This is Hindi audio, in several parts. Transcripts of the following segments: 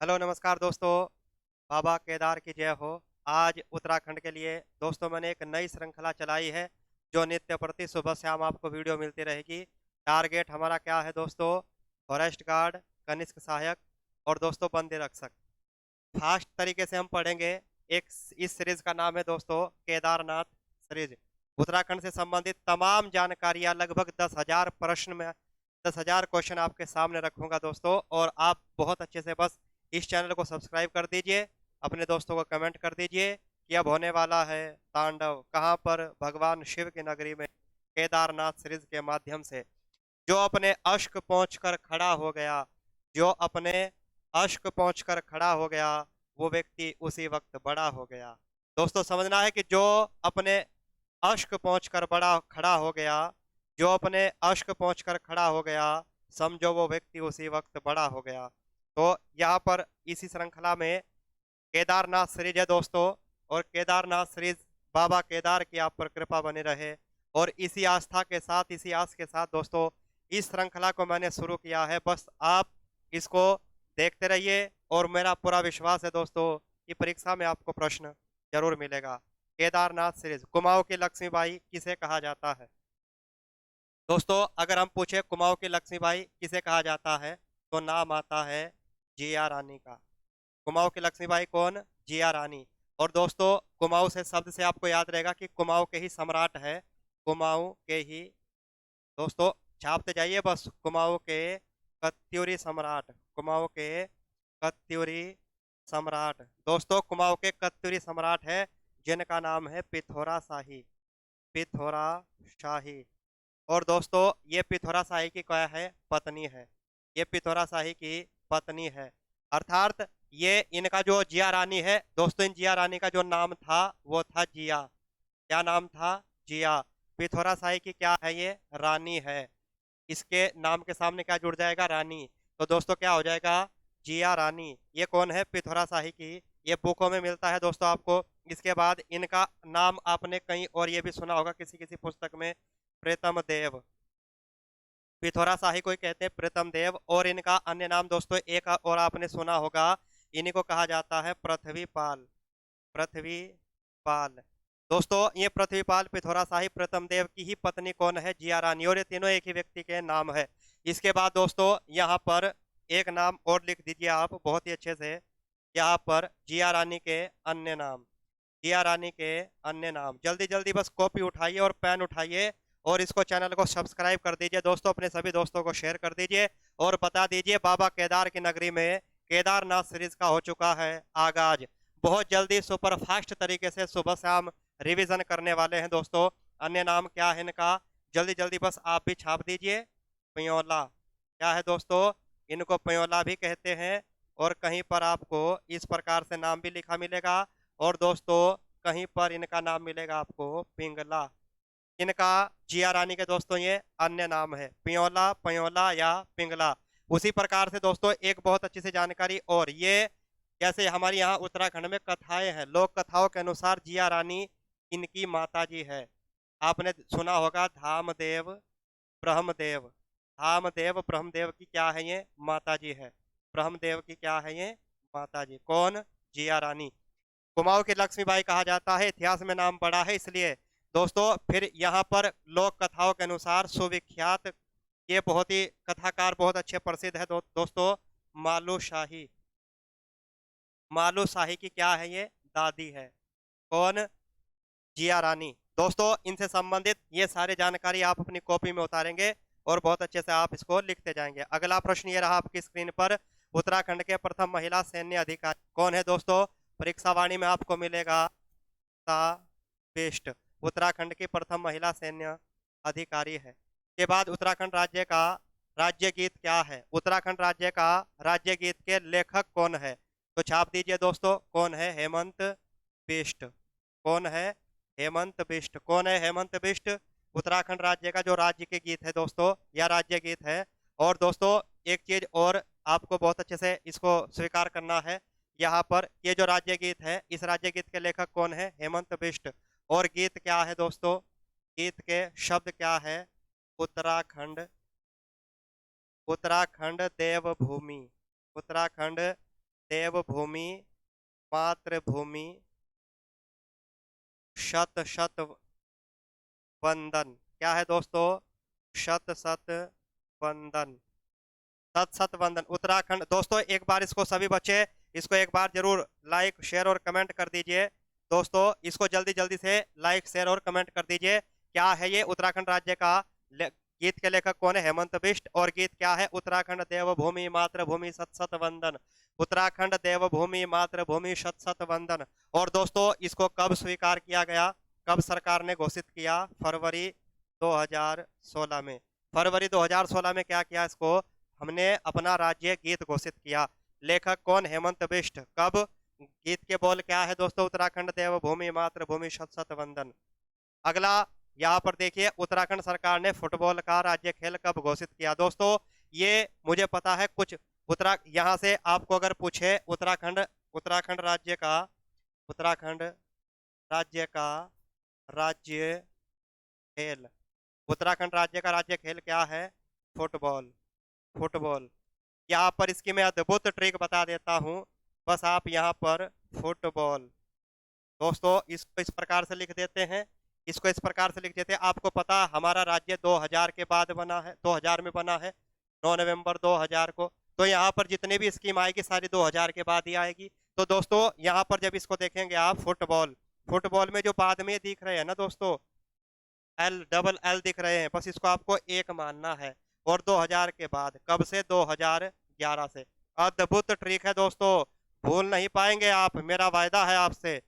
हेलो नमस्कार दोस्तों। बाबा केदार की जय हो। आज उत्तराखंड के लिए दोस्तों मैंने एक नई श्रृंखला चलाई है जो नित्य प्रति सुबह शाम आपको वीडियो मिलती रहेगी। टारगेट हमारा क्या है दोस्तों? फॉरेस्ट गार्ड, कनिष्क सहायक और दोस्तों बंदी रक्षक। फास्ट तरीके से हम पढ़ेंगे। एक इस सीरीज का नाम है दोस्तों केदारनाथ सीरीज। उत्तराखंड से संबंधित तमाम जानकारियां लगभग 10,000 प्रश्न में 10,000 क्वेश्चन आपके सामने रखूंगा दोस्तों, और आप बहुत अच्छे से बस इस चैनल को सब्सक्राइब कर दीजिए। अपने दोस्तों को कमेंट कर दीजिए कि अब होने वाला है तांडव कहाँ पर, भगवान शिव की नगरी में, केदारनाथ सीरीज के माध्यम से। जो अपने अश्क पहुंचकर खड़ा हो गया, जो अपने अश्क पहुंचकर खड़ा हो गया, वो व्यक्ति उसी वक्त बड़ा हो गया। दोस्तों समझना है कि जो अपने अश्क पहुंचकर बड़ा खड़ा हो गया, जो अपने अश्क पहुंचकर खड़ा हो गया, समझो वो व्यक्ति उसी वक्त बड़ा हो गया। तो यहाँ पर इसी श्रृंखला में केदारनाथ सीरीज है दोस्तों, और केदारनाथ सीरीज बाबा केदार की आप पर कृपा बनी रहे। और इसी आस्था के साथ, इसी आस के साथ दोस्तों इस श्रृंखला को मैंने शुरू किया है। बस आप इसको देखते रहिए, और मेरा पूरा विश्वास है दोस्तों कि परीक्षा में आपको प्रश्न जरूर मिलेगा। केदारनाथ सीरीज। कुमाऊं की लक्ष्मीबाई किसे कहा जाता है? दोस्तों अगर हम पूछे कुमाऊं की लक्ष्मीबाई किसे कहा जाता है, तो नाम आता है जिया रानी का। कुमाऊं की लक्ष्मीबाई कौन? जिया रानी। और दोस्तों कुमाऊं से शब्द से आपको याद रहेगा कि कुमाऊं के ही सम्राट है। कुमाऊं के ही दोस्तों छापते जाइए बस, कुमाऊं के कत्यूरी सम्राट, कुमाऊं के कत्यूरी सम्राट। दोस्तों कुमाऊं के कत्यूरी सम्राट है जिनका नाम है पिथौरा शाही, पिथौरा शाही। और दोस्तों ये पिथौरा शाही की क्या है? पत्नी है। ये पिथौरा शाही की पत्नी है। अर्थात ये इनका जो जिया रानी है दोस्तों, इन जिया रानी का जो नाम था वो था जिया। क्या नाम था? जिया। पिथौरा शाही की क्या है? ये रानी है। इसके नाम के सामने क्या जुड़ जाएगा? रानी। तो दोस्तों क्या हो जाएगा? जिया रानी। ये कौन है? पिथौरा शाही की। ये बुकों में मिलता है दोस्तों आपको। इसके बाद इनका नाम आपने कहीं और ये भी सुना होगा किसी किसी पुस्तक में, प्रीतम देव। पिथौरा शाही को ही कहते हैं प्रीतम देव। और इनका अन्य नाम दोस्तों एक और आपने सुना होगा, इन्हीं को कहा जाता है पृथ्वीपाल, पृथ्वीपाल। दोस्तों ये पृथ्वीपाल, पिथौरा शाही, प्रीतम देव की ही पत्नी कौन है? जिया रानी। और ये तीनों एक ही व्यक्ति के नाम है। इसके बाद दोस्तों यहाँ पर एक नाम और लिख दीजिए आप बहुत ही अच्छे से। यहाँ पर जिया रानी के अन्य नाम, जिया रानी के अन्य नाम। जल्दी जल्दी बस कॉपी उठाइए और पेन उठाइए, और इसको चैनल को सब्सक्राइब कर दीजिए दोस्तों। अपने सभी दोस्तों को शेयर कर दीजिए और बता दीजिए बाबा केदार की नगरी में केदारनाथ सीरीज का हो चुका है आगाज। बहुत जल्दी सुपर फास्ट तरीके से सुबह शाम रिवीजन करने वाले हैं दोस्तों। अन्य नाम क्या है इनका? जल्दी जल्दी बस आप भी छाप दीजिए। प्योला। क्या है दोस्तों? इनको प्योला भी कहते हैं। और कहीं पर आपको इस प्रकार से नाम भी लिखा मिलेगा। और दोस्तों कहीं पर इनका नाम मिलेगा आपको पिंगला। इनका जिया रानी के दोस्तों ये अन्य नाम है, पियोला, पयोला या पिंगला। उसी प्रकार से दोस्तों एक बहुत अच्छी सी जानकारी, और ये जैसे हमारे यहाँ उत्तराखंड में कथाएं हैं, लोक कथाओं के अनुसार जिया रानी इनकी माता जी है। आपने सुना होगा धामदेव ब्रह्मदेव। धामदेव ब्रह्मदेव की क्या है? ये माता जी है। ब्रह्मदेव की क्या है? ये माता जी। कौन? जिया रानी। कुमाऊं की लक्ष्मीबाई कहा जाता है, इतिहास में नाम पड़ा है इसलिए। दोस्तों फिर यहाँ पर लोक कथाओं के अनुसार सुविख्यात, ये बहुत ही कथाकार बहुत अच्छे प्रसिद्ध है दोस्तों, मालू शाही। मालू शाही की क्या है? ये दादी है। कौन? जिया रानी। दोस्तों इनसे संबंधित ये सारी जानकारी आप अपनी कॉपी में उतारेंगे और बहुत अच्छे से आप इसको लिखते जाएंगे। अगला प्रश्न ये रहा आपकी स्क्रीन पर, उत्तराखंड के प्रथम महिला सैन्य अधिकारी कौन है दोस्तों? परीक्षा वाणी में आपको मिलेगा ता बेस्ट। उत्तराखंड की प्रथम महिला सैन्य अधिकारी है। के बाद उत्तराखंड राज्य का राज्य गीत क्या है? उत्तराखंड राज्य का राज्य गीत के लेखक कौन है? तो छाप दीजिए दोस्तों, कौन है? हेमंत बिष्ट। कौन है? हेमंत बिष्ट। कौन है हेमंत बिष्ट? उत्तराखंड राज्य का जो राज्य के गीत है दोस्तों, यह राज्य गीत है। और दोस्तों एक चीज और आपको बहुत अच्छे से इसको स्वीकार करना है, यहाँ पर ये जो राज्य गीत है, इस राज्य गीत के लेखक कौन है? हेमंत बिष्ट। और गीत क्या है दोस्तों? गीत के शब्द क्या है? उत्तराखंड, उत्तराखंड देवभूमि, उत्तराखंड देवभूमि मातृभूमि शत शत वंदन। क्या है दोस्तों? शत शत वंदन। सत सत वंदन उत्तराखंड। दोस्तों एक बार इसको सभी बच्चे इसको एक बार जरूर लाइक शेयर और कमेंट कर दीजिए। दोस्तों इसको जल्दी जल्दी से लाइक शेयर और कमेंट कर दीजिए। क्या है ये? उत्तराखंड राज्य का गीत के लेखक कौन है? हेमंत बिष्ट। और गीत क्या है? उत्तराखंड देवभूमि मातृभूमि शत शत वंदन। उत्तराखंड देवभूमि मातृभूमि शत शत वंदन। और दोस्तों इसको कब स्वीकार किया गया? कब सरकार ने घोषित किया? फरवरी 2016 में। फरवरी 2016 में क्या किया? इसको हमने अपना राज्य गीत घोषित किया। लेखक कौन? हेमंत बिष्ट। कब? गीत के बोल क्या है दोस्तों? उत्तराखंड देवभूमि मातृभूमि शत शत वंदन। अगला यहाँ पर देखिए, उत्तराखंड सरकार ने फुटबॉल का राज्य खेल कब घोषित किया? दोस्तों ये मुझे पता है कुछ यहाँ से आपको अगर पूछे उत्तराखंड उत्तराखंड राज्य का उत्तराखंड राज्य का राज्य खेल उत्तराखंड राज्य का राज्य खेल क्या है? फुटबॉल। फुटबॉल। यहाँ पर इसकी मैं अद्भुत ट्रिक बता देता हूँ। बस आप यहाँ पर फुटबॉल दोस्तों इसको इस प्रकार से लिख देते हैं। इसको इस प्रकार से लिख देते हैं। आपको पता हमारा राज्य 2000 के बाद बना है, 2000 में बना है, 9 नवंबर 2000 को। तो यहाँ पर जितनी भी स्कीम आएगी सारी 2000 के बाद ही आएगी। तो दोस्तों यहाँ पर जब इसको देखेंगे आप फुटबॉल, फुटबॉल में जो बाद में दिख रहे हैं ना दोस्तों, एल डबल एल दिख रहे हैं, बस इसको आपको एक मानना है। और 2000 के बाद कब से? 2011 से। अद्भुत ट्रिक है दोस्तों, भूल नहीं पाएंगे आप, मेरा वायदा है आपसे।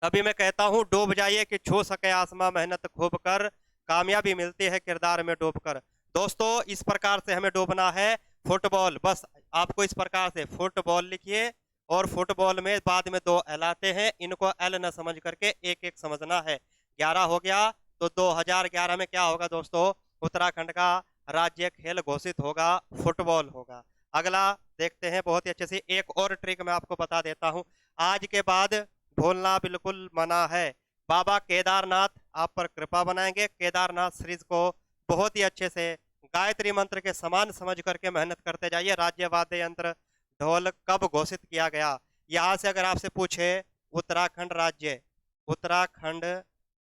तभी मैं कहता हूँ डूब जाइए कि छू सके आसमां, मेहनत खूब कर, कामयाबी मिलती है किरदार में डूबकर। दोस्तों इस प्रकार से हमें डूबना है। फुटबॉल, बस आपको इस प्रकार से फुटबॉल लिखिए और फुटबॉल में बाद में 2 एल आते हैं, इनको एल न समझ करके एक एक समझना है। 11 हो गया। तो 2011 में क्या होगा दोस्तों? उत्तराखंड का राज्य खेल घोषित होगा, फुटबॉल होगा। अगला देखते हैं बहुत ही अच्छे से। एक और ट्रिक मैं आपको बता देता हूँ, आज के बाद भूलना बिल्कुल मना है। बाबा केदारनाथ आप पर कृपा बनाएंगे। केदारनाथ सीरीज को बहुत ही अच्छे से गायत्री मंत्र के समान समझ करके मेहनत करते जाइए। राज्य वाद्य यंत्र ढोल कब घोषित किया गया? यहाँ से अगर आपसे पूछे उत्तराखंड राज्य, उत्तराखंड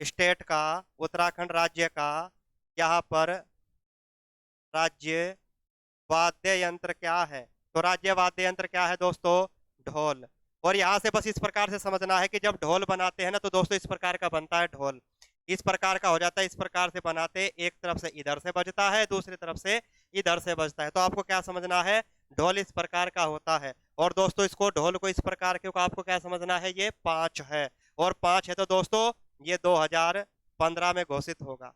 स्टेट का, उत्तराखंड राज्य का यहाँ पर राज्य वाद्य यंत्र क्या है? तो राज्य वाद्य यंत्र क्या है दोस्तों? ढोल। और यहाँ से बस इस प्रकार से समझना है कि जब ढोल बनाते हैं ना तो दोस्तों इस प्रकार का बनता है ढोल, इस प्रकार का हो जाता है। इस प्रकार से बनाते, एक तरफ से इधर से बजता है, दूसरी तरफ से इधर से बजता है। तो आपको क्या समझना है? ढोल इस प्रकार का होता है। और दोस्तों इसको ढोल को इस प्रकार के आपको क्या समझना है? ये 5 है। और 5 है तो दोस्तों ये 2015 में घोषित होगा।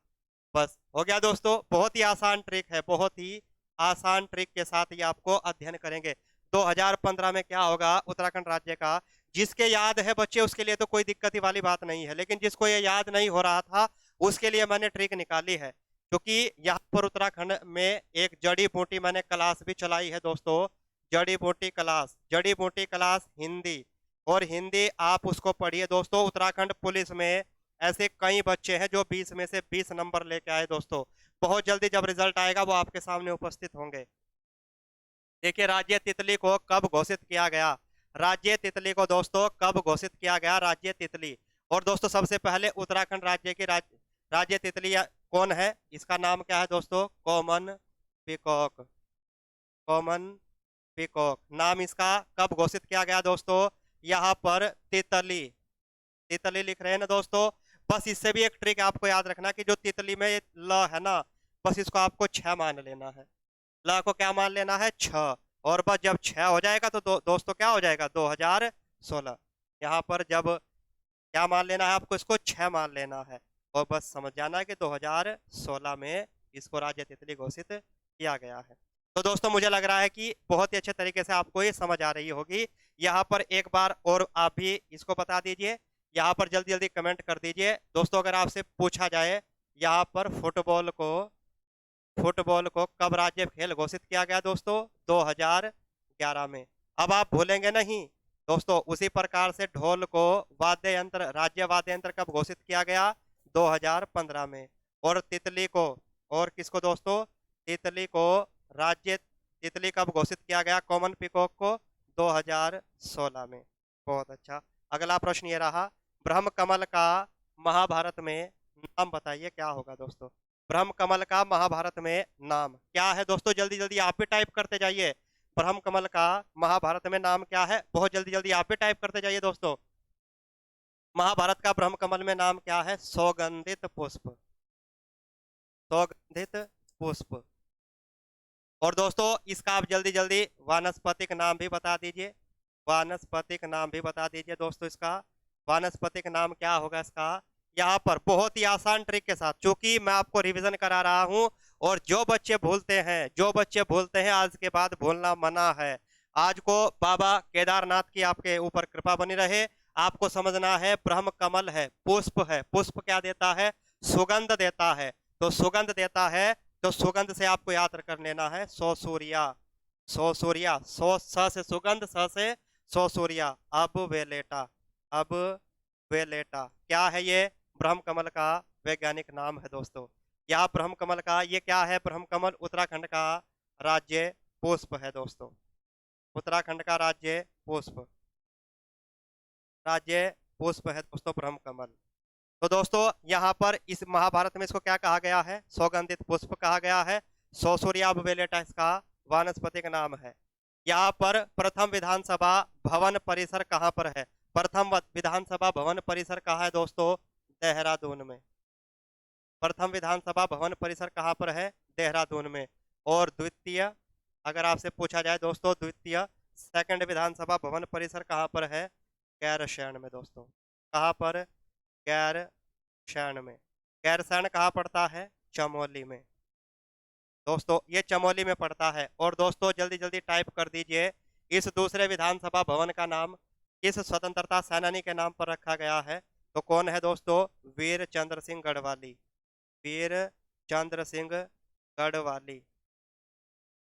बस हो गया दोस्तों, बहुत ही आसान ट्रिक है, बहुत ही आसान ट्रिक के साथ ये आपको अध्ययन करेंगे। 2015 में क्या होगा उत्तराखंड राज्य का? जिसके याद है बच्चे उसके लिए तो कोई दिक्कत ही वाली बात नहीं है, लेकिन जिसको ये याद नहीं हो रहा था उसके लिए मैंने ट्रिक निकाली है। क्योंकि यहाँ पर उत्तराखंड में एक जड़ी बूटी मैंने क्लास भी चलाई है दोस्तों, जड़ी बूटी क्लास, जड़ी बूटी क्लास हिंदी। और हिंदी आप उसको पढ़िए दोस्तों। उत्तराखंड पुलिस में ऐसे कई बच्चे हैं जो 20 में से 20 नंबर लेके आए दोस्तों। बहुत जल्दी जब रिजल्ट आएगा वो आपके सामने उपस्थित होंगे। देखिए राज्य तितली को कब घोषित किया गया? राज्य तितली को दोस्तों कब घोषित किया गया? राज्य तितली। और दोस्तों सबसे पहले उत्तराखंड राज्य की राज्य तितली कौन है? इसका नाम क्या है दोस्तों? Common peacock. कॉमन पीकॉक नाम इसका। कब घोषित किया गया दोस्तों? यहाँ पर तितली, तितली लिख रहे हैं ना दोस्तों। बस इससे भी एक ट्रिक आपको याद रखना कि जो तितली में ल है ना, बस इसको आपको 6 मान लेना है। ल को क्या मान लेना है? 6। और बस जब 6 हो जाएगा तो दोस्तों क्या हो जाएगा? 2016। यहाँ पर जब क्या मान लेना है आपको? इसको 6 मान लेना है। और बस समझ जाना है कि 2016 में इसको राज्य तितली घोषित किया गया है। तो दोस्तों मुझे लग रहा है कि बहुत ही अच्छे तरीके से आपको ये समझ आ रही होगी। यहाँ पर एक बार और आप भी इसको बता दीजिए, यहाँ पर जल्दी जल्दी कमेंट कर दीजिए दोस्तों। अगर आपसे पूछा जाए यहाँ पर फुटबॉल को कब राज्य खेल घोषित किया गया दोस्तों? 2011 में। अब आप भूलेंगे नहीं दोस्तों। उसी प्रकार से ढोल को वाद्य यंत्र, राज्य वाद्य यंत्र कब घोषित किया गया? 2015 में। और तितली को, और किसको दोस्तों? तितली को राज्य तितली कब घोषित किया गया? कॉमन पीकॉक को 2016 में। बहुत अच्छा। अगला प्रश्न ये रहा, ब्रह्म कमल का महाभारत में नाम बताइए, क्या होगा दोस्तों? ब्रह्म कमल का महाभारत में नाम क्या है दोस्तों? जल्दी जल्दी आप भी टाइप करते जाइए। ब्रह्म कमल का महाभारत में नाम क्या है? बहुत जल्दी जल्दी आप भी टाइप करते जाइए दोस्तों। महाभारत का ब्रह्म कमल में नाम क्या है? सौगंधित पुष्प। सौगंधित पुष्प। और दोस्तों इसका आप जल्दी जल्दी वानस्पतिक नाम भी बता दीजिए। वानस्पतिक नाम भी बता दीजिए दोस्तों इसका। वानस्पतिक नाम क्या होगा इसका? यहाँ पर बहुत ही आसान ट्रिक के साथ, चूंकि मैं आपको रिवीजन करा रहा हूँ, और जो बच्चे भूलते हैं आज के बाद भूलना मना है। आज को बाबा केदारनाथ की आपके ऊपर कृपा बनी रहे। आपको समझना है, ब्रह्म कमल है, पुष्प क्या देता है? सुगंध देता है। तो सुगंध देता है, तो सुगंध से आपको याद कर लेना है सौ सूर्या। सौ सूर्या, सौ स से सुगंध, स से सौ सूर्या। अब वे लेटा क्या है? ये ब्रह्म कमल का वैज्ञानिक नाम है दोस्तों। यह ब्रह्म कमल का, ये क्या है? ब्रह्म कमल उत्तराखंड का राज्य पुष्प है दोस्तों। उत्तराखंड का राज्य पुष्प है दोस्तों ब्रह्म कमल। तो दोस्तों यहाँ पर इस महाभारत में इसको क्या कहा गया है? सौगंधित पुष्प कहा गया है। सौ सूर्या बेलेटा इसका वानस्पतिक नाम है। यहाँ पर प्रथम विधानसभा भवन परिसर कहाँ पर है? प्रथम विधानसभा भवन परिसर कहाँ है दोस्तों? देहरादून में। प्रथम विधानसभा भवन परिसर कहाँ पर है? देहरादून में। और द्वितीय, अगर आपसे पूछा जाए दोस्तों, द्वितीय सेकंड विधानसभा भवन परिसर कहाँ पर है? गैरसैंण में दोस्तों। कहाँ पर? गैरसैंण में। गैरसैंण कहाँ पड़ता है? चमोली में दोस्तों, ये चमोली में पड़ता है। और दोस्तों जल्दी जल्दी टाइप कर दीजिए, इस दूसरे विधानसभा भवन का नाम किस स्वतंत्रता सेनानी के नाम पर रखा गया है? तो कौन है दोस्तों? वीर चंद्र सिंह गढ़वाली। वीर चंद्र सिंह गढ़वाली।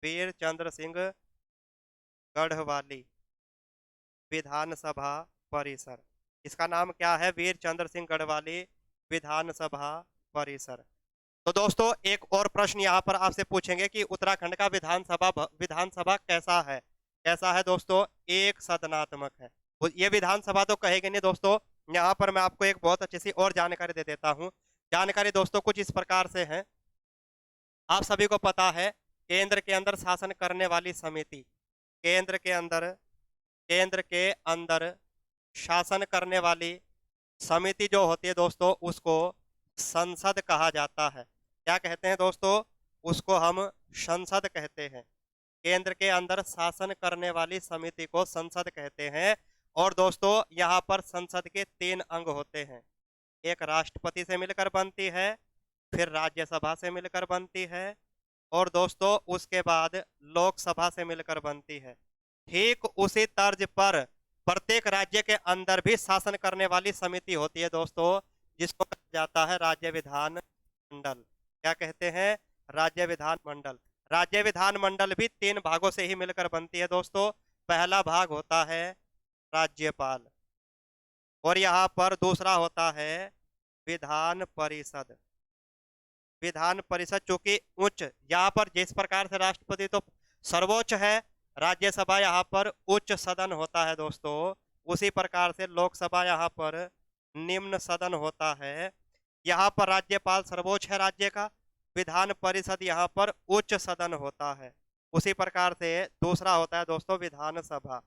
वीर चंद्र सिंह गढ़वाली विधानसभा परिसर, इसका नाम क्या है? वीर चंद्र सिंह गढ़वाली विधानसभा परिसर। तो दोस्तों एक और प्रश्न यहाँ पर आपसे पूछेंगे कि उत्तराखंड का विधानसभा कैसा है? कैसा है दोस्तों? एक सदनात्मक है। ये विधानसभा तो कहेंगे नहीं दोस्तों। यहाँ पर मैं आपको एक बहुत अच्छी सी और जानकारी दे देता हूँ। जानकारी दोस्तों कुछ इस प्रकार से है। आप सभी को पता है, केंद्र के अंदर शासन करने वाली समिति, केंद्र के अंदर शासन करने वाली समिति जो होती है दोस्तों, उसको संसद कहा जाता है। क्या कहते हैं दोस्तों? उसको हम संसद कहते हैं। केंद्र के अंदर शासन करने वाली समिति को संसद कहते हैं। और दोस्तों यहाँ पर संसद के 3 अंग होते हैं। एक राष्ट्रपति से मिलकर बनती है, फिर राज्यसभा से मिलकर बनती है, और दोस्तों उसके बाद लोकसभा से मिलकर बनती है। ठीक उसी तर्ज पर प्रत्येक राज्य के अंदर भी शासन करने वाली समिति होती है दोस्तों, जिसको कहा जाता है राज्य विधान मंडल। क्या कहते हैं? राज्य विधान मंडल। राज्य विधान मंडल भी 3 भागों से ही मिलकर बनती है दोस्तों। पहला भाग होता है राज्यपाल, और यहाँ पर दूसरा होता है विधान परिषद। विधान परिषद चूंकि उच्च, यहाँ पर जिस प्रकार से राष्ट्रपति तो सर्वोच्च है, राज्यसभा यहाँ पर उच्च सदन होता है दोस्तों, उसी प्रकार से लोकसभा यहाँ पर निम्न सदन होता है। यहाँ पर राज्यपाल सर्वोच्च है राज्य का, विधान परिषद यहाँ पर उच्च सदन होता है। उसी प्रकार से दूसरा होता है दोस्तों विधानसभा,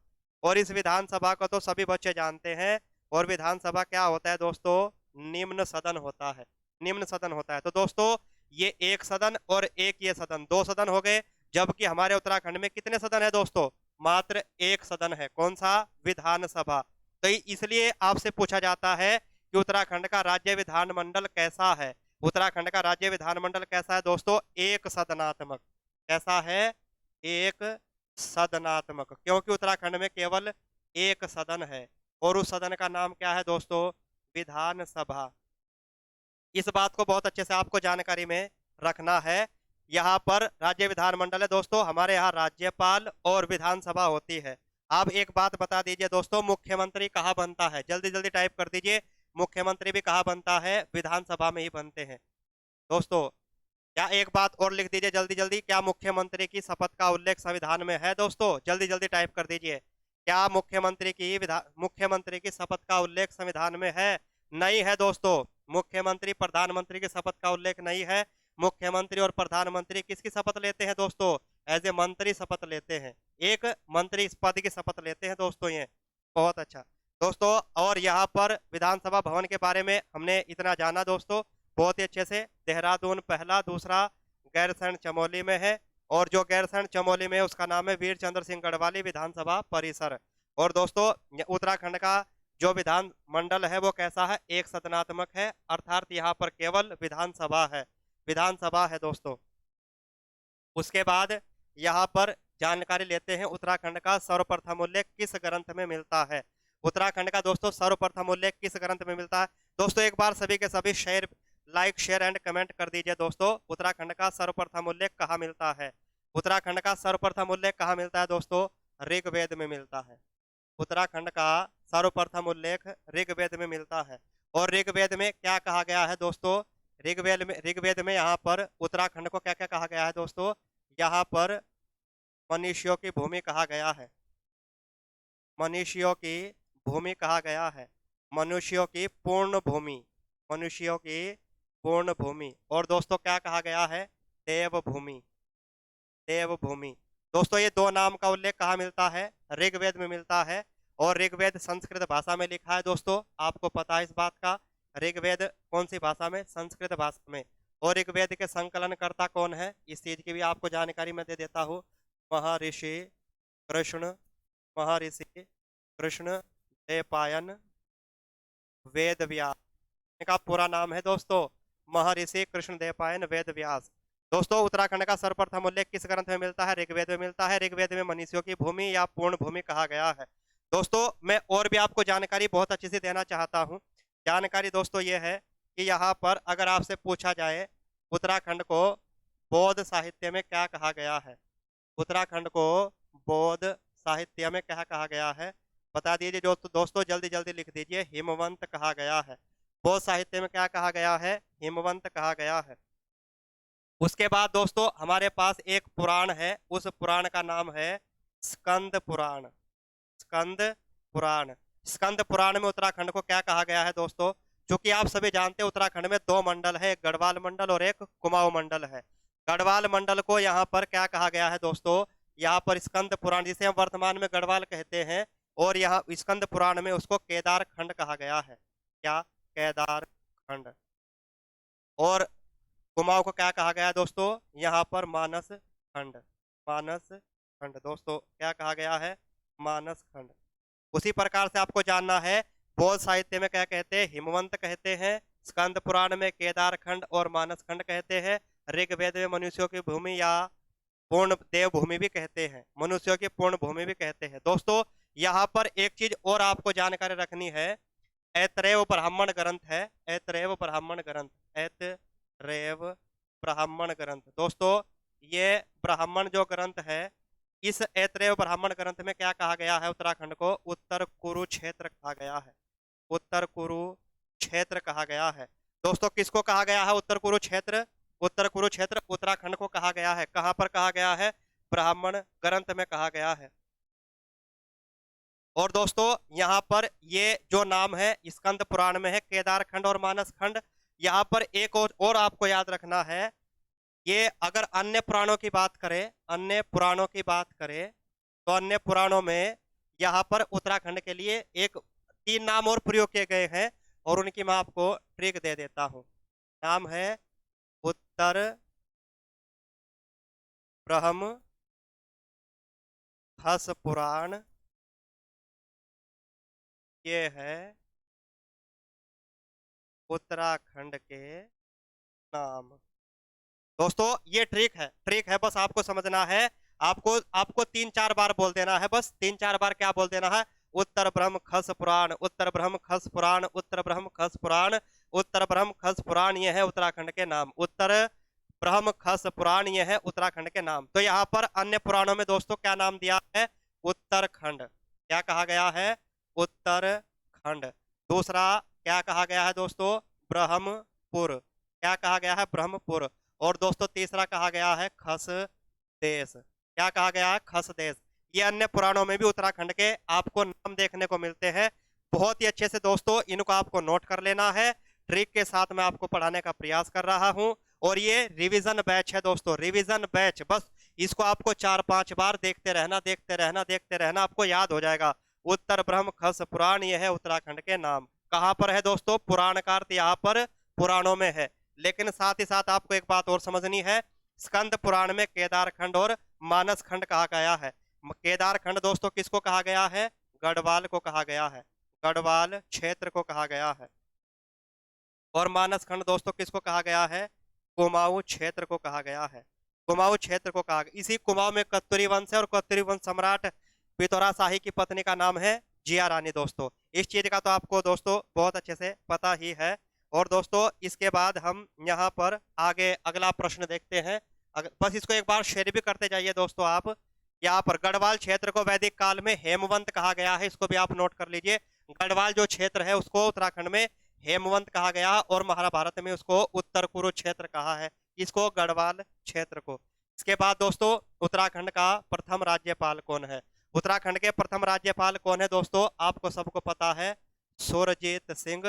और इस विधानसभा को तो सभी बच्चे जानते हैं। और विधानसभा क्या होता है दोस्तों? निम्न सदन होता है। निम्न सदन होता है। तो दोस्तों ये एक सदन और एक ये सदन, 2 सदन हो गए। जबकि हमारे उत्तराखंड में कितने सदन है दोस्तों? मात्र एक सदन है। कौन सा? विधानसभा। तो इसलिए आपसे पूछा जाता है कि उत्तराखंड का राज्य विधानमंडल कैसा है? उत्तराखंड का राज्य विधानमंडल कैसा है दोस्तों? एक सदनात्मक। कैसा है? एक सदनात्मक, क्योंकि उत्तराखंड में केवल एक सदन है, और उस सदन का नाम क्या है दोस्तों? विधानसभा। इस बात को बहुत अच्छे से आपको जानकारी में रखना है। यहाँ पर राज्य विधानमंडल है दोस्तों, हमारे यहाँ राज्यपाल और विधानसभा होती है। आप एक बात बता दीजिए दोस्तों, मुख्यमंत्री कहाँ बनता है? जल्दी जल्दी टाइप कर दीजिए। मुख्यमंत्री भी कहाँ बनता है? विधानसभा में ही बनते हैं दोस्तों। क्या एक बात और लिख दीजिए जल्दी जल्दी, क्या मुख्यमंत्री की शपथ का उल्लेख संविधान में है दोस्तों? जल्दी जल्दी टाइप कर दीजिए। क्या मुख्यमंत्री की शपथ का उल्लेख संविधान में है? नहीं है दोस्तों। मुख्यमंत्री प्रधानमंत्री की शपथ का उल्लेख नहीं है। मुख्यमंत्री और प्रधानमंत्री किसकी शपथ लेते हैं दोस्तों? एज ए मंत्री शपथ लेते हैं। एक मंत्री इस पद की शपथ लेते हैं दोस्तों। ये बहुत अच्छा दोस्तों। और यहाँ पर विधानसभा भवन के बारे में हमने इतना जाना दोस्तों, बहुत ही अच्छे से। देहरादून पहला, दूसरा गैरसैंण चमोली में है, और जो गैरसैंण चमोली में है उसका नाम है वीर चंद्र सिंह गढ़वाली विधानसभा परिसर। और दोस्तों उत्तराखंड का जो विधान मंडल है वो कैसा है? एक सदनात्मक है, अर्थात यहाँ पर केवल विधानसभा है, विधानसभा है दोस्तों। उसके बाद यहाँ पर जानकारी लेते हैं उत्तराखंड का सर्वप्रथम उल्लेख किस ग्रंथ में मिलता है। उत्तराखंड का दोस्तों सर्वप्रथम उल्लेख किस ग्रंथ में मिलता है? दोस्तों एक बार सभी के सभी लाइक शेयर एंड कमेंट कर दीजिए दोस्तों। उत्तराखंड का सर्वप्रथम उल्लेख कहाँ मिलता है? उत्तराखंड का सर्वप्रथम उल्लेख कहाँ मिलता है दोस्तों? ऋग्वेद में मिलता है। उत्तराखंड का सर्वप्रथम उल्लेख ऋग्वेद में मिलता है। और ऋग्वेद में क्या कहा गया है दोस्तों? ऋग्वेद में यहाँ पर उत्तराखंड को क्या क्या कहा गया है दोस्तों? यहाँ पर मनुष्यों की भूमि कहा गया है। मनुष्यों की भूमि कहा गया है। मनुष्यों की पूर्ण भूमि, मनुष्यों की पूर्ण भूमि। और दोस्तों क्या कहा गया है? देवभूमि, देवभूमि। दोस्तों ये दो नाम का उल्लेख कहाँ मिलता है? ऋग्वेद में मिलता है। और ऋग्वेद संस्कृत भाषा में लिखा है दोस्तों, आपको पता है इस बात का। ऋग्वेद कौन सी भाषा में? संस्कृत भाषा में। और ऋग्वेद के संकलनकर्ता कौन है? इस चीज की भी आपको जानकारी मैं दे देता हूँ। महर्षि कृष्ण, महर्षि कृष्ण द्वैपायन वेद व्यास, इनका पूरा नाम है दोस्तों महर्षि कृष्ण द्वैपायन वेद व्यास। दोस्तों उत्तराखंड का सर्वप्रथम उल्लेख किस ग्रंथ में मिलता है? ऋग्वेद में मिलता है। ऋग्वेद में मनुष्यों की भूमि या पूर्ण भूमि कहा गया है। दोस्तों मैं और भी आपको जानकारी बहुत अच्छे से देना चाहता हूँ। जानकारी दोस्तों ये है कि यहाँ पर अगर आपसे पूछा जाए उत्तराखंड को बौद्ध साहित्य में क्या कहा गया है? उत्तराखंड को बौद्ध साहित्य में क्या कहा गया है? बता दीजिए दोस्तों, जल्दी जल्दी लिख दीजिए। हिमवंत कहा गया है। बौद्ध साहित्य में क्या कहा गया है? हिमवंत कहा गया है। उसके बाद दोस्तों हमारे पास एक पुराण है, उस पुराण का नाम है स्कंद पुराण। स्कंद पुराण, स्कंद पुराण में उत्तराखंड को क्या कहा गया है दोस्तों? क्योंकि आप सभी जानते हैं उत्तराखंड में दो मंडल है, एक गढ़वाल मंडल और एक कुमाऊं मंडल है। गढ़वाल मंडल को यहाँ पर क्या कहा गया है दोस्तों? यहाँ पर स्कंद पुराण, जिसे हम वर्तमान में गढ़वाल कहते हैं, और यहाँ स्कंद पुराण में उसको केदार खंड कहा गया है। क्या? केदार खंड। और कुमाऊं को क्या कहा गया है दोस्तों? यहाँ पर मानस खंड, मानस खंड। दोस्तों क्या कहा गया है? मानस खंड। उसी प्रकार से आपको जानना है बौद्ध साहित्य में क्या कहते हैं? हिमवंत कहते हैं। स्कंद पुराण में केदार खंड और मानस खंड कहते हैं। ऋग्वेद में मनुष्यों की भूमि या पूर्ण देव भूमि भी कहते हैं, मनुष्यों की पूर्ण भूमि भी कहते हैं। दोस्तों यहाँ पर एक चीज और आपको जानकारी रखनी है। ऐतरेय ब्राह्मण ग्रंथ है, ऐतरेय ब्राह्मण ग्रंथ, ऐतरेय ब्राह्मण ग्रंथ। दोस्तों ये ब्राह्मण जो ग्रंथ है, इस ऐतरेय ब्राह्मण ग्रंथ में क्या कहा गया है? उत्तराखंड को उत्तर कुरुक्षेत्र कहा गया है। उत्तर कुरुक्षेत्र कहा गया है। दोस्तों किसको कहा गया है उत्तर कुरुक्षेत्र? उत्तर कुरुक्षेत्र उत्तराखंड को कहा गया है। कहां पर कहा गया है? ब्राह्मण ग्रंथ में कहा गया है। और दोस्तों यहाँ पर ये जो नाम है स्कंद पुराण में है केदार खंड और मानस खंड। यहाँ पर एक और आपको याद रखना है, ये अगर अन्य पुराणों की बात करें, अन्य पुराणों की बात करें, तो अन्य पुराणों में यहाँ पर उत्तराखंड के लिए एक 3 नाम और प्रयोग किए गए हैं, और उनकी मैं आपको ट्रिक दे देता हूँ। नाम है उत्तर ब्रह्म खस पुराण, ये है उत्तराखंड के नाम। दोस्तों ये ट्रिक है, बस आपको समझना है। आपको 3-4 बार बोल देना है, बस 3-4 बार क्या बोल देना है? उत्तर ब्रह्म खस पुराण, उत्तर ब्रह्म खस पुराण, उत्तर ब्रह्म खस पुराण, उत्तर ब्रह्म खस पुराण। ये है उत्तराखंड के नाम। उत्तर ब्रह्म खस पुराण, ये है उत्तराखंड के नाम। तो यहाँ पर अन्य पुराणों में दोस्तों क्या नाम दिया है? उत्तरखंड। क्या कहा गया है? उत्तरखंड। दूसरा क्या कहा गया है दोस्तों? ब्रह्मपुर। क्या कहा गया है? ब्रह्मपुर। और दोस्तों तीसरा कहा गया है खस देश। क्या कहा गया है? खस देश। ये अन्य पुराणों में भी उत्तराखंड के आपको नाम देखने को मिलते हैं। बहुत ही अच्छे से दोस्तों इनको आपको नोट कर लेना है। ट्रिक के साथ मैं आपको पढ़ाने का प्रयास कर रहा हूं। और ये रिवीजन बैच है दोस्तों, रिवीजन बैच। बस इसको आपको 4-5 बार देखते रहना, देखते रहना, देखते रहना, आपको याद हो जाएगा। उत्तर ब्रह्म खस पुराण, ये है उत्तराखंड के नाम। कहाँ पर है दोस्तों? पुराण का अर्थ यहाँ पर पुराणों में है। लेकिन साथ ही साथ आपको एक बात और समझनी है। स्कंद पुराण में केदारखंड और मानस खंड कहा गया है। केदारखंड दोस्तों किसको कहा गया है? गढ़वाल को कहा गया है, गढ़वाल क्षेत्र को कहा गया है। और मानस खंड दोस्तों किसको कहा गया है? कुमाऊं क्षेत्र को कहा गया है, कुमाऊं क्षेत्र को कहा गया। इसी कुमाऊं में कत्यूरी वंश है और कत्यूरी वंश सम्राट पिथौरा शाही की पत्नी का नाम है जिया रानी। दोस्तों इस चीज का तो आपको दोस्तों बहुत अच्छे से पता ही है। और दोस्तों इसके बाद हम यहाँ पर आगे अगला प्रश्न देखते हैं। बस इसको एक बार शेयर भी करते जाइए दोस्तों आप। यहाँ पर गढ़वाल क्षेत्र को वैदिक काल में हेमवंत कहा गया है, इसको भी आप नोट कर लीजिए। गढ़वाल जो क्षेत्र है उसको उत्तराखंड में हेमवंत कहा गया और महाभारत में उसको उत्तर कुरुक्षेत्र कहा है, इसको गढ़वाल क्षेत्र को। इसके बाद दोस्तों उत्तराखंड का प्रथम राज्यपाल कौन है? उत्तराखंड के प्रथम राज्यपाल कौन है दोस्तों? आपको सबको पता है, सुरजीत सिंह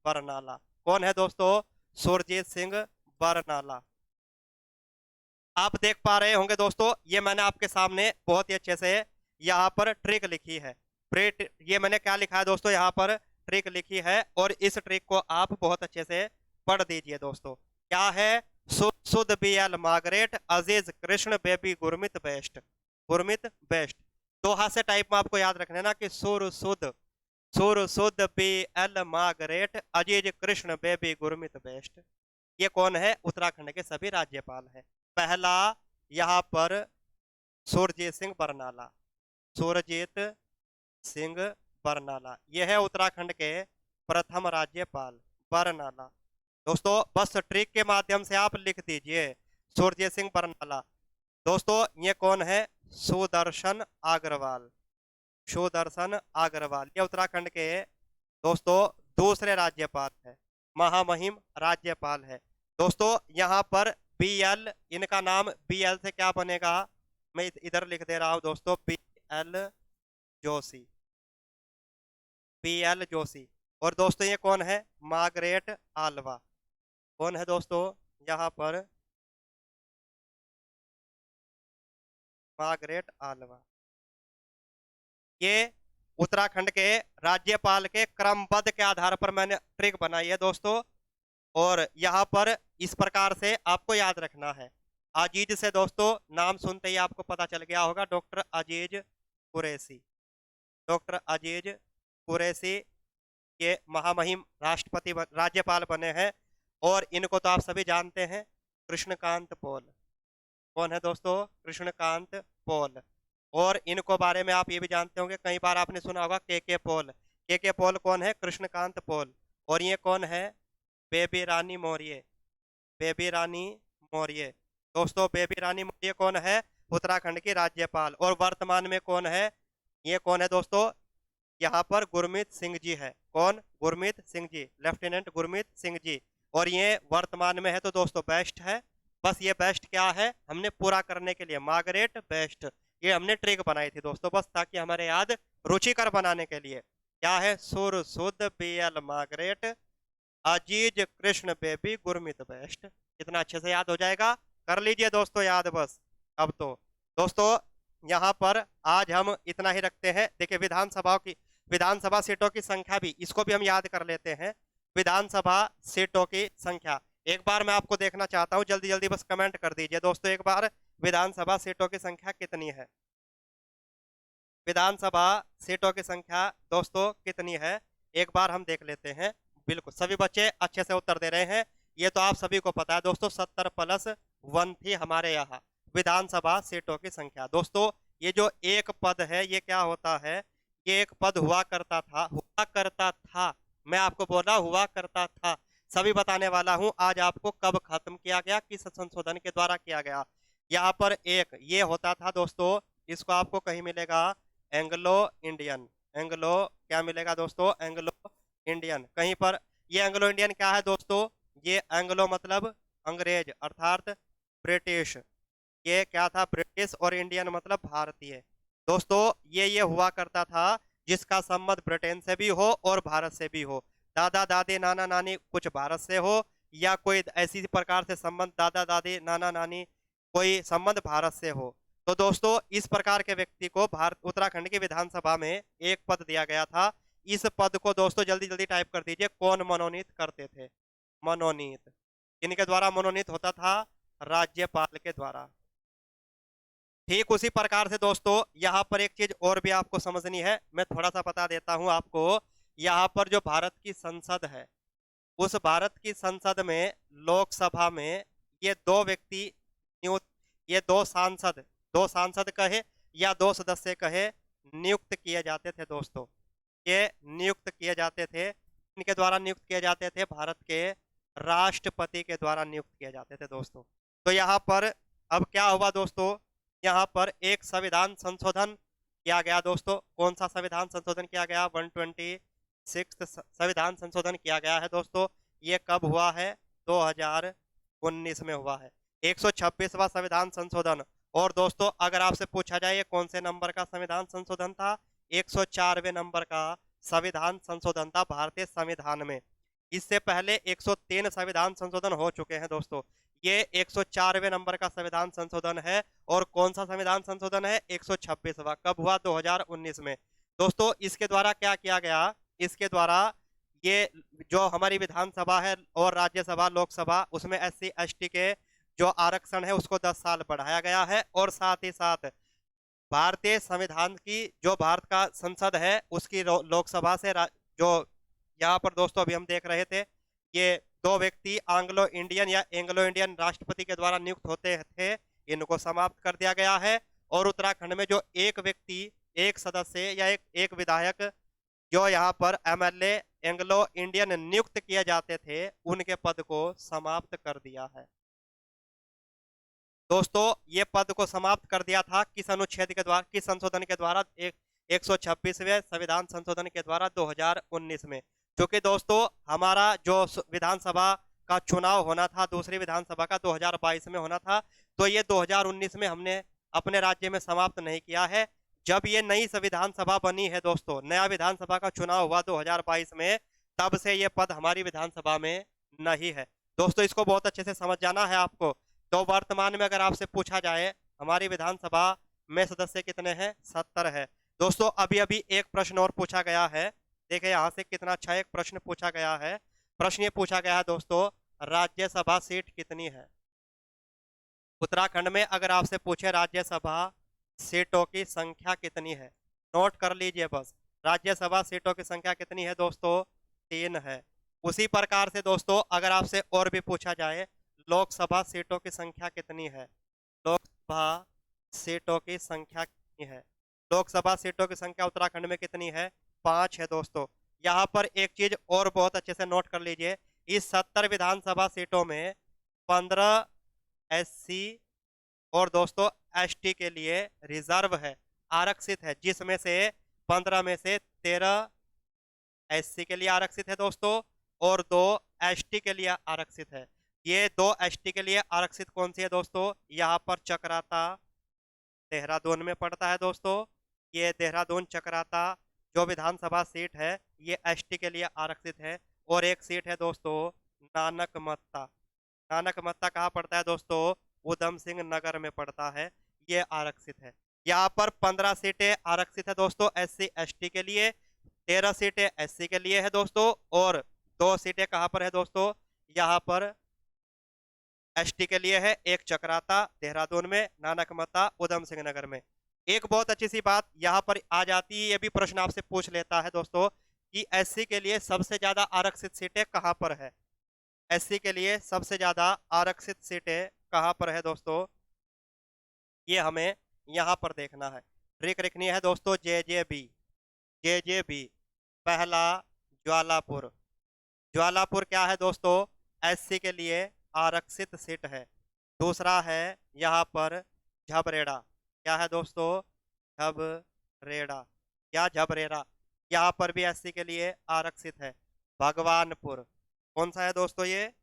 बरनाला। कौन है दोस्तों? सुरजीत सिंह बरनाला। आप देख पा रहे होंगे दोस्तों, ये मैंने आपके सामने बहुत ही अच्छे से यहाँ पर ट्रिक लिखी है। ये मैंने क्या लिखा है दोस्तों? यहाँ पर ट्रिक लिखी है और इस ट्रिक को आप बहुत अच्छे से पढ़ दीजिए दोस्तों। क्या है? सुध B L Margaret Aziz Krishna Baby Gurmit best, Gurmit best. Doha से टाइप में आपको याद रखना ना कि सुर सुध B L Margaret Aziz Krishna Baby Gurmit best. ये कौन है? उत्तराखंड के सभी राज्यपाल हैं। पहला यहाँ पर सुरजीत सिंह बरनाला, सुरजीत सिंह बरनाला, यह है उत्तराखंड के प्रथम राज्यपाल बरनाला। दोस्तों बस ट्रिक के माध्यम से आप लिख दीजिए सुरजीत सिंह बरनाला। दोस्तों ये कौन है? सुदर्शन अग्रवाल, सुदर्शन अग्रवाल। ये उत्तराखंड के दोस्तों दूसरे राज्यपाल है, महामहिम राज्यपाल है। दोस्तों यहाँ पर BL, इनका नाम BL से क्या बनेगा? मैं इधर लिख दे रहा हूं दोस्तों, BL जोशी, BL जोशी। और दोस्तों ये कौन है? Margaret Alva. कौन है दोस्तों? यहाँ पर मार्गरेट आल्वा। ये उत्तराखंड के राज्यपाल के क्रमबद्ध के आधार पर मैंने ट्रिक बनाई है दोस्तों। और यहाँ पर इस प्रकार से आपको याद रखना है। अजीज से दोस्तों नाम सुनते ही आपको पता चल गया होगा, डॉक्टर अजीज कुरैशी, डॉक्टर अजीज कुरैशी ये महामहिम राष्ट्रपति राज्यपाल बने हैं। और इनको तो आप सभी जानते हैं, कृष्णकांत पॉल। कौन है दोस्तों? कृष्णकांत पॉल। और इनको बारे में आप ये भी जानते होंगे, कई बार आपने सुना होगा के पॉल। के पॉल कौन है? कृष्णकांत पॉल। और ये कौन है? बेबी रानी मौर्य, बेबी रानी मौर्य। दोस्तों बेबी रानी मौर्य कौन है? उत्तराखंड की राज्यपाल। और वर्तमान में कौन है? ये कौन है दोस्तों? यहाँ पर गुरमीत सिंह जी है। कौन? गुरमीत सिंह जी, लेफ्टिनेंट गुरमीत सिंह जी। और ये वर्तमान में है तो दोस्तों बेस्ट है। बस ये बेस्ट क्या है? हमने पूरा करने के लिए मार्गरेट बेस्ट, ये हमने ट्रिक बनाई थी दोस्तों, बस ताकि हमारे याद रुचिकर बनाने के लिए। क्या है? सुर सुद BL Margaret Aziz Krishna baby Gurmeet best. कितना अच्छे से याद हो जाएगा, कर लीजिए दोस्तों याद बस। अब तो दोस्तों यहाँ पर आज हम इतना ही रखते हैं। देखिए विधानसभा सीटों की संख्या भी, इसको भी हम याद कर लेते हैं। विधानसभा सीटों की संख्या एक बार मैं आपको देखना चाहता हूँ, जल्दी जल्दी बस कमेंट कर दीजिए दोस्तों एक बार, विधानसभा सीटों की संख्या कितनी है? विधानसभा सीटों की संख्या दोस्तों कितनी है? एक बार हम देख लेते हैं। बिल्कुल सभी बच्चे अच्छे से उत्तर दे रहे हैं, ये तो आप सभी को पता है दोस्तों। 70+1 थी हमारे यहाँ विधानसभा सीटों की संख्या। दोस्तों ये जो एक पद है ये क्या होता है? ये एक पद हुआ करता था, मैं आपको बोला हुआ करता था। सभी बताने वाला हूं आज आपको कब खत्म किया गया, किस संशोधन के द्वारा किया गया। यहाँ पर एक ये होता था दोस्तों, इसको आपको कहीं मिलेगा एंग्लो इंडियन, एंग्लो क्या मिलेगा दोस्तों? एंग्लो इंडियन कहीं पर। ये एंग्लो इंडियन क्या है दोस्तों? ये एंग्लो मतलब अंग्रेज अर्थात ब्रिटिश, ये क्या था? ब्रिटिश। और इंडियन मतलब भारतीय, दोस्तों ये हुआ करता था जिसका संबंध ब्रिटेन से भी हो और भारत से भी हो। दादा दादी नाना नानी कुछ भारत से हो, या कोई ऐसी प्रकार से संबंध दादा दादी नाना नानी कोई संबंध भारत से हो। तो दोस्तों इस प्रकार के व्यक्ति को भारत उत्तराखंड की विधानसभा में एक पद दिया गया था। इस पद को दोस्तों जल्दी जल्दी टाइप कर दीजिए, कौन मनोनीत करते थे? मनोनीत किनके द्वारा मनोनीत होता था? राज्यपाल के द्वारा। ठीक उसी प्रकार से दोस्तों यहाँ पर एक चीज और भी आपको समझनी है, मैं थोड़ा सा बता देता हूं आपको। यहाँ पर जो भारत की संसद है, उस भारत की संसद में लोकसभा में ये दो व्यक्ति नियुक्त, ये दो सांसद कहे या दो सदस्य कहे, नियुक्त किए जाते थे दोस्तों। ये नियुक्त किए जाते थे, इनके द्वारा नियुक्त किए जाते थे, भारत के राष्ट्रपति के द्वारा नियुक्त किए जाते थे दोस्तों। तो यहाँ पर अब क्या हुआ दोस्तों, यहाँ पर एक संविधान संशोधन किया गया दोस्तों। कौन सा संविधान संशोधन किया गया? 126 संविधान संशोधन किया गया है दोस्तों। ये कब हुआ है? 2019 में हुआ है 126वां संविधान संशोधन। और दोस्तों अगर आपसे पूछा जाए ये कौन से नंबर का संविधान संशोधन था? 104वें नंबर का संविधान संशोधन था भारतीय संविधान में। इससे पहले 103 संविधान संशोधन हो चुके हैं दोस्तों। ये 104वें नंबर का संविधान संशोधन है। और कौन सा संविधान संशोधन है? 126वां। कब हुआ? 2019 में दोस्तों। इसके द्वारा क्या किया गया? इसके द्वारा ये जो हमारी विधानसभा है और राज्यसभा लोकसभा, उसमें SC ST के जो आरक्षण है उसको 10 साल बढ़ाया गया है। और साथ ही साथ भारतीय संविधान की जो भारत का संसद है उसकी लोकसभा से जो यहाँ पर दोस्तों अभी हम देख रहे थे, ये दो व्यक्ति एंग्लो इंडियन या एंग्लो इंडियन राष्ट्रपति के द्वारा नियुक्त होते थे, इनको समाप्त कर दिया गया है। और उत्तराखंड में जो एक व्यक्ति, एक सदस्य या एक विधायक जो यहाँ पर MLA एंग्लो इंडियन नियुक्त किए जाते थे, उनके पद को समाप्त कर दिया है दोस्तों। ये पद को समाप्त कर दिया था किस अनुच्छेद के द्वारा, किस संशोधन के द्वारा? 126वें संविधान संशोधन के द्वारा 2019 में। क्योंकि दोस्तों हमारा जो विधानसभा का चुनाव होना था, दूसरी विधानसभा का 2022 में होना था, तो ये 2019 में हमने अपने राज्य में समाप्त नहीं किया है। जब ये नई संविधान सभा बनी है दोस्तों, नया विधानसभा का चुनाव हुआ 2022 में, तब से ये पद हमारी विधानसभा में नहीं है दोस्तों। इसको बहुत अच्छे से समझ जाना है आपको। तो वर्तमान में अगर आपसे पूछा जाए हमारी विधानसभा में सदस्य कितने हैं? 70 है दोस्तों। अभी अभी एक प्रश्न और पूछा गया है, देखिए यहाँ से कितना अच्छा एक प्रश्न पूछा गया है। प्रश्न ये पूछा गया है दोस्तों, राज्यसभा सीट कितनी है? उत्तराखंड में अगर आपसे पूछे राज्यसभा सीटों की संख्या कितनी है, नोट कर लीजिए बस। राज्यसभा सीटों की संख्या कितनी है दोस्तों? 3 है। उसी प्रकार से दोस्तों अगर आपसे और भी पूछा जाए लोकसभा सीटों की संख्या कितनी है, लोकसभा सीटों की संख्या कितनी है? लोकसभा सीटों की संख्या उत्तराखंड में कितनी है? 5 है दोस्तों। यहाँ पर एक चीज और बहुत अच्छे से नोट कर लीजिए, इस 70 विधानसभा सीटों में 15 SC और दोस्तों ST के लिए रिजर्व है, आरक्षित है, जिसमें से 15 में से 13 SC के लिए आरक्षित है दोस्तों, और 2 ST के लिए आरक्षित है। ये 2 ST के लिए आरक्षित कौन सी है दोस्तों? यहाँ पर चक्राता देहरादून में पड़ता है दोस्तों। ये देहरादून चक्राता जो विधानसभा सीट है ये ST के लिए आरक्षित है। और एक सीट है दोस्तों नानक मत्ता। नानक मत्ता कहाँ पड़ता है दोस्तों? उधम सिंह नगर में पड़ता है, ये आरक्षित है। यहाँ पर 15 सीटें आरक्षित है दोस्तों SC ST के लिए, 13 सीटें SC के लिए है दोस्तों, और 2 सीटें कहाँ पर है दोस्तों? यहाँ पर ST के लिए है, एक चक्राता देहरादून में, नानक मत्ता उधम सिंह नगर में। एक बहुत अच्छी सी बात यहाँ पर आ जाती है, ये भी प्रश्न आपसे पूछ लेता है दोस्तों कि SC के लिए सबसे ज्यादा आरक्षित सीटें कहाँ पर है? SC के लिए सबसे ज्यादा आरक्षित सीटें कहाँ पर है दोस्तों? ये हमें यहाँ पर देखना है, ट्रिक रखनी है दोस्तों। JJB पहला ज्वालापुर। ज्वालापुर क्या है दोस्तों? SC के लिए आरक्षित सीट है। दूसरा है यहाँ पर झबरेड़ा। क्या है दोस्तों? झबरेड़ा या झबरेरा, यहाँ पर भी SC के लिए आरक्षित है। भगवानपुर कौन सा है दोस्तों? ये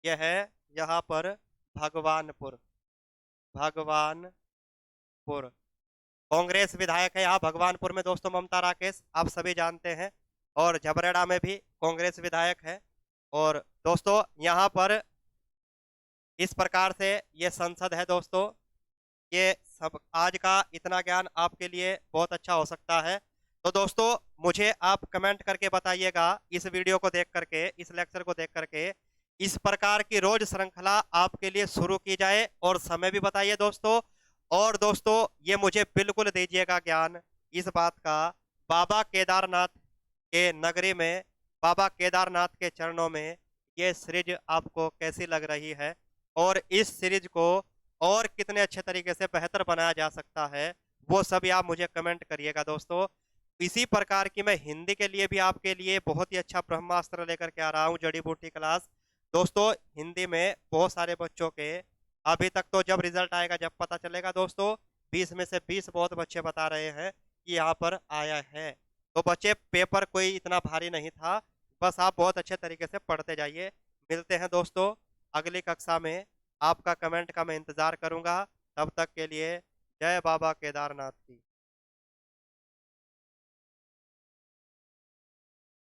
है यहाँ पर भगवानपुर। भगवानपुर कांग्रेस विधायक है यहाँ भगवानपुर में दोस्तों, ममता राकेश, आप सभी जानते हैं। और झबरेड़ा में भी कांग्रेस विधायक है। और दोस्तों यहाँ पर इस प्रकार से ये संसद है दोस्तों। ये सब आज का इतना ज्ञान आपके लिए बहुत अच्छा हो सकता है। तो दोस्तों मुझे आप कमेंट करके बताइएगा इस वीडियो को देख करके, इस लेक्चर को देख करके, इस प्रकार की रोज श्रृंखला आपके लिए शुरू की जाए, और समय भी बताइए दोस्तों। और दोस्तों ये मुझे बिल्कुल दीजिएगा ज्ञान इस बात का, बाबा केदारनाथ के नगरी में, बाबा केदारनाथ के चरणों में ये सीरीज आपको कैसी लग रही है, और इस सीरीज को और कितने अच्छे तरीके से बेहतर बनाया जा सकता है, वो सभी आप मुझे कमेंट करिएगा दोस्तों। इसी प्रकार की मैं हिंदी के लिए भी आपके लिए बहुत ही अच्छा ब्रह्मास्त्र लेकर के आ रहा हूँ, जड़ी बूटी क्लास। दोस्तों हिंदी में बहुत सारे बच्चों के अभी तक, तो जब रिजल्ट आएगा जब पता चलेगा दोस्तों, 20 में से 20 बहुत बच्चे बता रहे हैं कि यहाँ पर आया है। तो बच्चे पेपर कोई इतना भारी नहीं था, बस आप बहुत अच्छे तरीके से पढ़ते जाइए। मिलते हैं दोस्तों अगली कक्षा में, आपका कमेंट का मैं इंतजार करूंगा। तब तक के लिए जय बाबा केदारनाथ की।